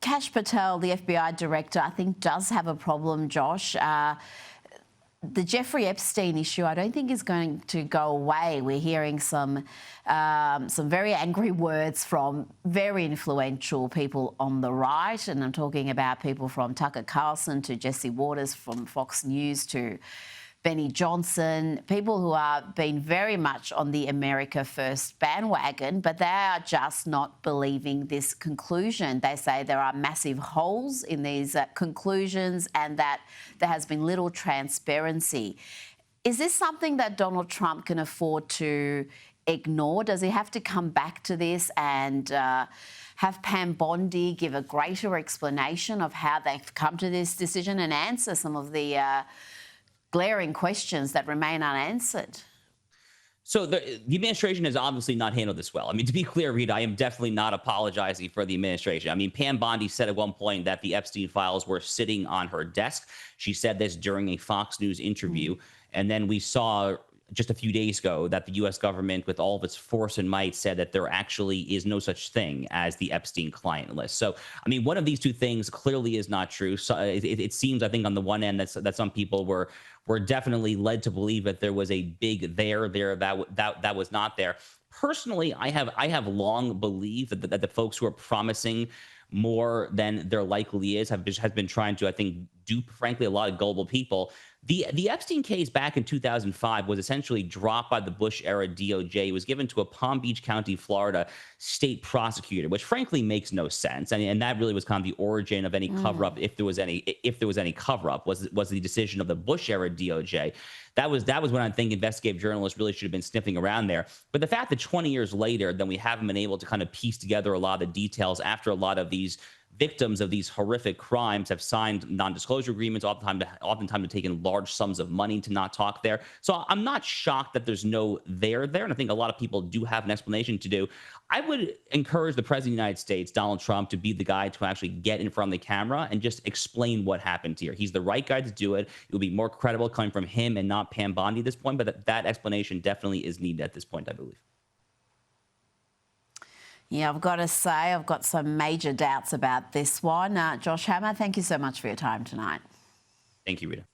Kash Patel, the FBI director, I think does have a problem, Josh. The Jeffrey Epstein issue, I don't think is going to go away. We're hearing some very angry words from very influential people on the right, and I'm talking about people from Tucker Carlson to Jesse Waters from Fox News to Benny Johnson, people who are being very much on the America First bandwagon, but they are just not believing this conclusion. They say there are massive holes in these conclusions and that there has been little transparency. Is this something that Donald Trump can afford to ignore? Does he have to come back to this and have Pam Bondi give a greater explanation of how they've come to this decision and answer some of the glaring questions that remain unanswered? So the administration has obviously not handled this well. I mean, to be clear, Rita, I am definitely not apologizing for the administration. I mean, Pam Bondi said at one point that the Epstein files were sitting on her desk. She said this during a Fox News interview. And then we saw just a few days ago that the U.S. government, with all of its force and might, said that there actually is no such thing as the Epstein client list. So, I mean, one of these two things clearly is not true. So it seems, I think, on the one end that some people were definitely led to believe that there was a big there that was not there. Personally, I have long believed that the folks who are promising more than there likely is has been trying to, I think, dupe, frankly, a lot of gullible people. The Epstein case back in 2005 was essentially dropped by the Bush-era DOJ. It was given to a Palm Beach County, Florida state prosecutor, which frankly makes no sense. And that really was kind of the origin of any cover-up, if there was any cover-up, was the decision of the Bush-era DOJ. That was when I think investigative journalists really should have been sniffing around there. But the fact that 20 years later, then we haven't been able to kind of piece together a lot of the details after a lot of these victims of these horrific crimes have signed non-disclosure agreements, oftentimes have taken large sums of money to not talk there. So I'm not shocked that there's no there, and I think a lot of people do have an explanation to do. I would encourage the President of the United States, Donald Trump, to be the guy to actually get in front of the camera and just explain what happened here. He's the right guy to do it. It would be more credible coming from him and not Pam Bondi at this point, but that explanation definitely is needed at this point, I believe. Yeah, I've got to say, I've got some major doubts about this one. Josh Hammer, thank you so much for your time tonight. Thank you, Rita.